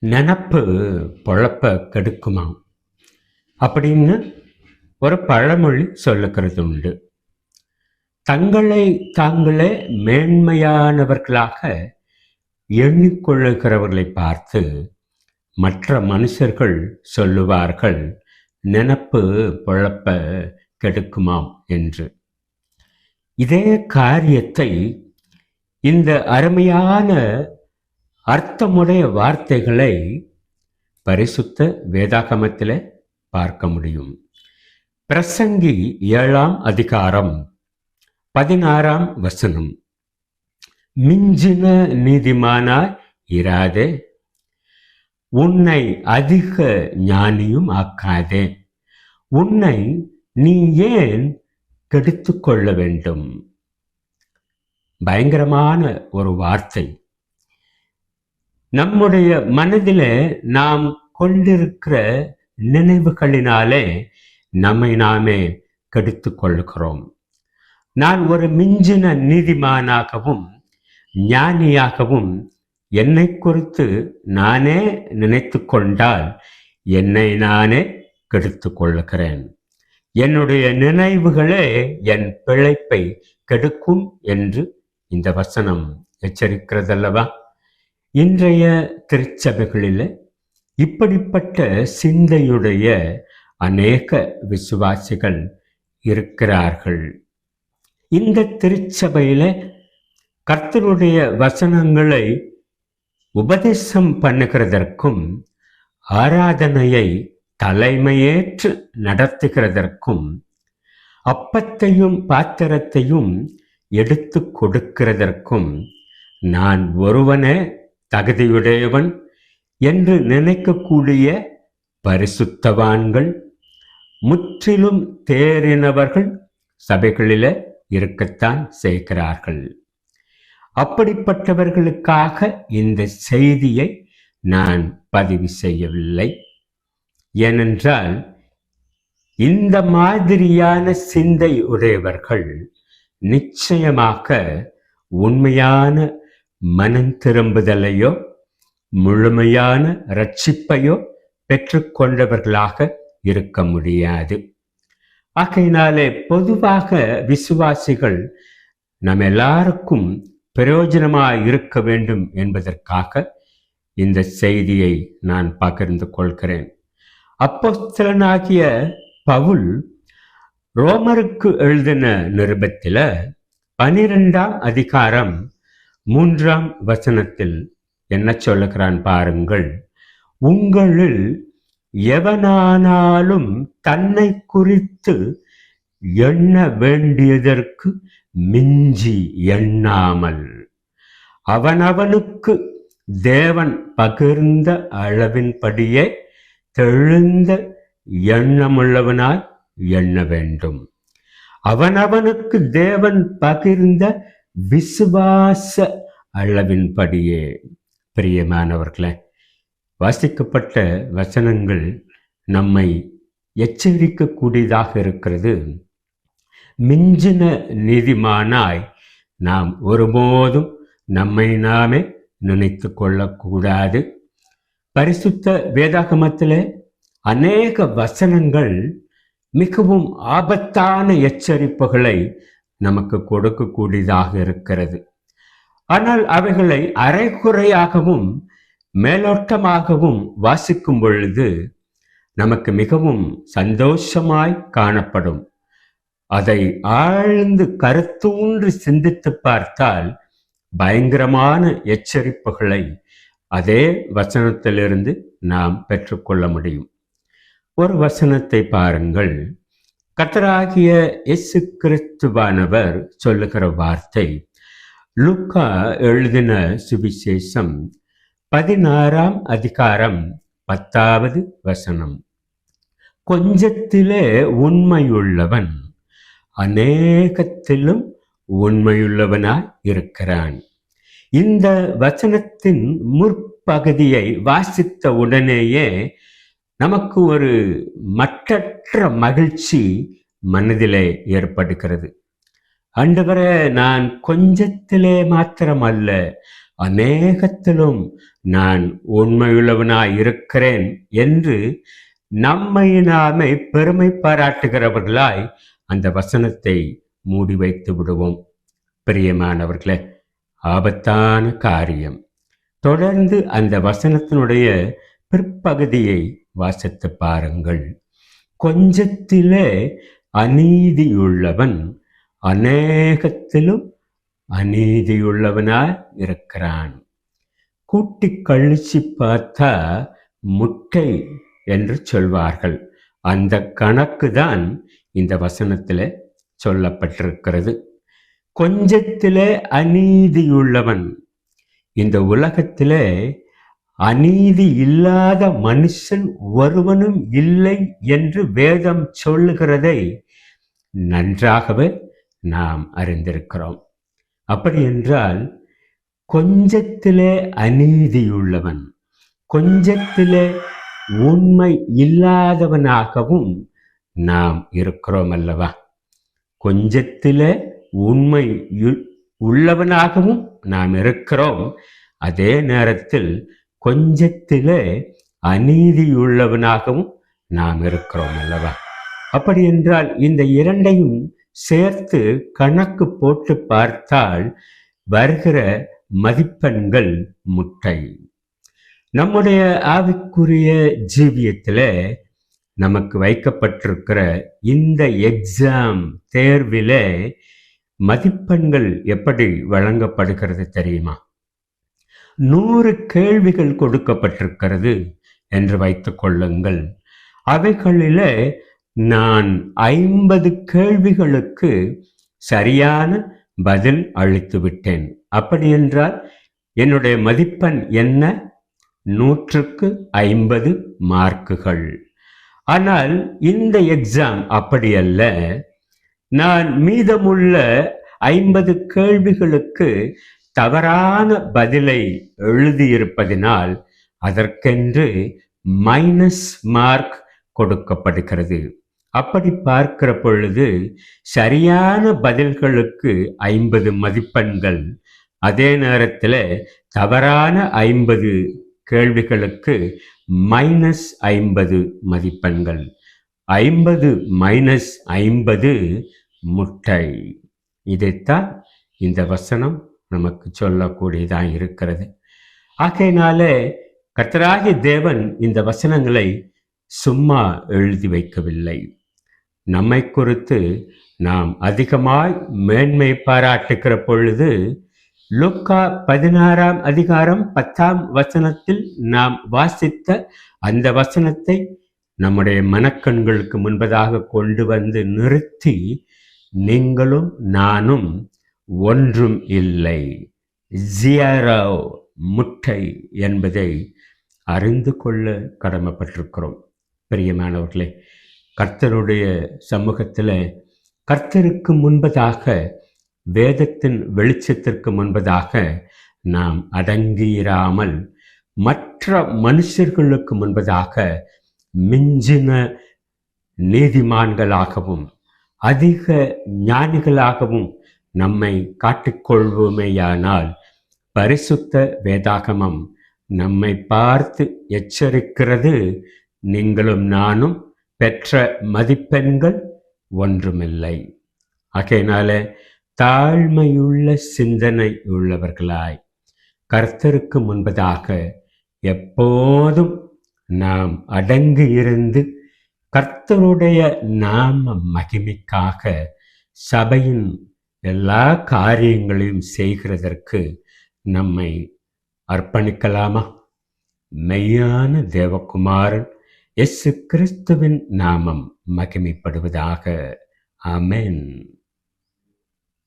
நினப்பு பொழப்ப கெடுக்குமாம் அப்படின்னு ஒரு பழமொழி சொல்லுகிறது உண்டு. தங்களை தாங்களே மேன்மையானவர்களாக எண்ணிக்கொள்ளுகிறவர்களை பார்த்து மற்ற மனுஷர்கள் சொல்லுவார்கள், நினப்பு பொழப்ப கெடுக்குமாம் என்று. இதே காரியத்தை இந்த அருமையான அர்த்தமுடைய வார்த்தைகளை பரிசுத்த வேதாகமத்தில் பார்க்க முடியும். பிரசங்கி 7ஆம் அதிகாரம் 16ஆம் வசனம், மிஞ்சின நீதிமானாய் இராதே, உன்னை அதிக ஞானியும் ஆக்காதே, உன்னை நீ ஏன் கெடுத்து கொள்ள வேண்டும். பயங்கரமான ஒரு வார்த்தை. நம்முடைய மனதிலே நாம் கொண்டிருக்கிற நினைவுகளினாலே நம்மை நாமே கெடுத்து கொள்கிறோம். நான் ஒரு மிஞ்சின நீதிமானாகவும் ஞானியாகவும் என்னை குறித்து நானே நினைத்து கொண்டால் என்னை நானே கெடுத்து கொள்ளுகிறேன். என்னுடைய நினைவுகளே என் பிழைப்பை கெடுக்கும் என்று இந்த வசனம் எச்சரிக்கிறதல்லவா? இன்றைய திருச்சபைகளில் இப்படிப்பட்ட சிந்தையுடைய அநேக விசுவாசிகள் இருக்கிறார்கள். இந்த திருச்சபையில கர்த்தருடைய வசனங்களை உபதேசம் பண்ணுகிறதற்கும் ஆராதனையை தலைமையேற்று நடத்துகிறதற்கும் அப்பத்தையும் பாத்திரத்தையும் எடுத்து கொடுக்கிறதற்கும் நான் ஒருவனே தகுதியுடையவன் என்று நினைக்கக்கூடிய பரிசுத்தவான்கள், முற்றிலும் தேறினவர்கள் சபைகளில் இருக்கத்தான் செய்கிறார்கள். அப்படிப்பட்டவர்களுக்காக இந்த செய்தியை நான் பதிவு செய்யவில்லை. ஏனென்றால் இந்த மாதிரியான சிந்தை உடையவர்கள் நிச்சயமாக உண்மையான மனம் திரும்புதலையோ முழுமையான ரட்சிப்பையோ பெற்றுக்கொண்டவர்களாக இருக்க முடியாது. ஆகையினாலே பொதுவாக விசுவாசிகள் நம் எல்லாருக்கும் பிரயோஜனமாய் இருக்க வேண்டும் என்பதற்காக இந்த செய்தியை நான் பகிர்ந்து கொள்கிறேன். அப்போஸ்தலனாகிய பவுல் ரோமருக்கு எழுதின நிருபத்தில் 12ஆம் அதிகாரம் 3ஆம் வசனத்தில் என்ன சொல்லுகிறான் பாருங்கள். உங்களில் எவனானாலும் தன்னை குறித்து எண்ண வேண்டியதற்கு மிஞ்சி எண்ணாமல் அவனவனுக்கு தேவன் பகிர்ந்த அளவின்படியே தெளிந்த எண்ணமுள்ளவனாய் எண்ண வேண்டும். அவனவனுக்கு தேவன் பகிர்ந்த விசுவாச அளவின்படியே. பிரியமானவர்களே, வாசிக்கப்பட்ட வசனங்கள் நம்மை எச்சரிக்கக்கூடியதாக இருக்கிறது. மிஞ்சின நீதிமானாய் நாம் ஒருபோதும் நம்மை நாமே நினைத்து கொள்ளக்கூடாது. பரிசுத்த வேதாகமத்திலே அநேக வசனங்கள் மிகவும் ஆபத்தான எச்சரிப்புகளை நமக்கு கொடுக்கக்கூடியதாக இருக்கிறது. ஆனால் அவைகளை அரைகுறையாகவும் மேலோட்டமாகவும் வாசிக்கும் பொழுது நமக்கு மிகவும் சந்தோஷமாய் காணப்படும். அதை ஆழ்ந்து கருத்தூன்றி சிந்தித்து பார்த்தால் பயங்கரமான எச்சரிப்புகளை அதே வசனத்திலிருந்து நாம் பெற்றுக்கொள்ள முடியும். ஒரு வசனத்தை பாருங்கள். கர்த்தராகிய இயேசு கிறிஸ்துவானவர் சொல்லுகிற வார்த்தை லூக்கா எழுதின சுவிசேஷம் 16ஆம் அதிகாரம் 10வது வசனம், கொஞ்சத்திலே உண்மையுள்ளவன் அநேகத்திலும் உண்மையுள்ளவனாய் இருக்கிறான். இந்த வசனத்தின் முற்பகுதியை வாசித்த உடனேயே நமக்கு ஒரு மற்றற்ற மகிழ்ச்சி மனதிலே ஏற்படுகிறது. ஆண்டவரே, நான் கொஞ்சத்திலே மாத்திரமல்ல அநேகத்திலும் நான் உண்மையுள்ளவனாய் இருக்கிறேன் என்று நம்மை நாமே பெருமை பாராட்டுகிறவர்களாய் அந்த வசனத்தை மூடி வைத்து விடுவோம். பிரியமானவர்களே, ஆபத்தான காரியம். தொடர்ந்து அந்த வசனத்தினுடைய பிற்பகுதியை வாசித்து பாருங்கள். கொஞ்சத்திலே அநீதியுள்ளவன் அநேகத்திலும் அநீதியுள்ளவனாய் இருக்கிறான். கூட்டி கழிச்சு பார்த்தா முட்டை என்று சொல்வார்கள். அந்த கணக்கு தான் இந்த வசனத்தில் சொல்லப்பட்டிருக்கிறது. கொஞ்சத்திலே அநீதியுள்ளவன். இந்த உலகத்திலே அநீதி இல்லாத மனுஷன் ஒருவனும் இல்லை என்று வேதம் சொல்லுகிறதை நன்றாகவே நாம் அறிந்திருக்கிறோம். அப்படி என்றால் கொஞ்சத்திலே அநீதியுள்ளவன், கொஞ்சத்திலே உண்மை இல்லாதவனாகவும் நாம் இருக்கிறோம் அல்லவா? கொஞ்சத்திலே உண்மை உள்ளவனாகவும் நாம் இருக்கிறோம். அதே நேரத்தில் கொஞ்சத்திலே அநீதியுள்ளவனாகவும் நாம் இருக்கிறோம் அல்லவா? அப்படி என்றால் இந்த இரண்டையும் சேர்த்து கணக்கு போட்டு பார்த்தால் வருகிற மதிப்பெண்கள் முட்டை. நம்முடைய ஆவிக்குரிய ஜீவியத்தில் நமக்கு வைக்கப்பட்டிருக்கிற இந்த எக்ஸாம் தேர்விலே மதிப்பெண்கள் எப்படி வழங்கப்படுகிறது தெரியுமா? 100 கேள்விகள் கொடுக்கப்பட்டிருக்கிறது என்று வைத்துக் கொள்ளுங்கள். அவைகளிலே நான் 50 கேள்விகளுக்கு சரியான பதில் அளித்து விட்டேன். அப்படி என்றால் என்னுடைய மதிப்பெண் என்ன? 100க்கு 50 மார்க்குகள். ஆனால் இந்த எக்ஸாம் அப்படி அல்ல. நான் மீதமுள்ள 50 கேள்விகளுக்கு தவறான பதிலை எழுதியிருப்பதினால் அதற்கென்று மைனஸ் மார்க் கொடுக்கப்படுகிறது. அப்படி பார்க்கிற பொழுது சரியான பதில்களுக்கு 50 மதிப்பெண்கள், அதே நேரத்தில் தவறான 50 கேள்விகளுக்கு -50 மதிப்பெண்கள். 50 - 50 முட்டை. இதைத்தான் இந்த வசனம் நமக்கு சொல்லக்கூடியதான் இருக்கிறது. ஆகையினாலே கர்த்தராகிய தேவன் இந்த வசனங்களை சும்மா எழுதி வைக்கவில்லை. நம்மை குறித்து நாம் அதிகமாய் மேன்மை பாராட்டுகிற பொழுது லூக்கா 16ஆம் அதிகாரம் 10ஆம் வசனத்தில் நாம் வாசித்த அந்த வசனத்தை நம்முடைய மனக்கண்களுக்கு முன்பதாக கொண்டு வந்து நிறுத்தி, நீங்களும் நானும் ஒன்றும் இல்லை, 0 முட்டை என்பதை அறிந்து கொள்ள கடமைப்பட்டிருக்கிறோம். பிரியமானவர்களே, கர்த்தருடைய சமூகத்தில் கர்த்தருக்கு முன்பதாக, வேதத்தின் வெளிச்சத்திற்கு முன்பதாக நாம் அடங்கியிராமல் மற்ற மனுஷர்களுக்கு முன்பதாக மிஞ்சின நீதிமான்களாகவும் அதிக ஞானிகளாகவும் நம்மை காட்டிக்கொள்வோமேயானால் பரிசுத்த வேதாகமம் நம்மை பார்த்து எச்சரிக்கிறது, நீங்களும் நானும் பெற்ற மதிப்பெண்கள் ஒன்றுமில்லை. ஆகையினால தாழ்மையுள்ள சிந்தனை உள்ளவர்களாய் கர்த்தருக்கு முன்பதாக எப்போதும் நாம் அடங்கி இருந்து கர்த்தருடைய நாம மகிமைக்காக சபையின் எல்லா காரியங்களையும் செய்கிறதற்கு நம்மை அர்ப்பணிக்கலாமா? மெய்யான தேவகுமாரன் இயேசு கிறிஸ்துவின் நாமம் மகிமைப்படுவதாக. ஆமென்.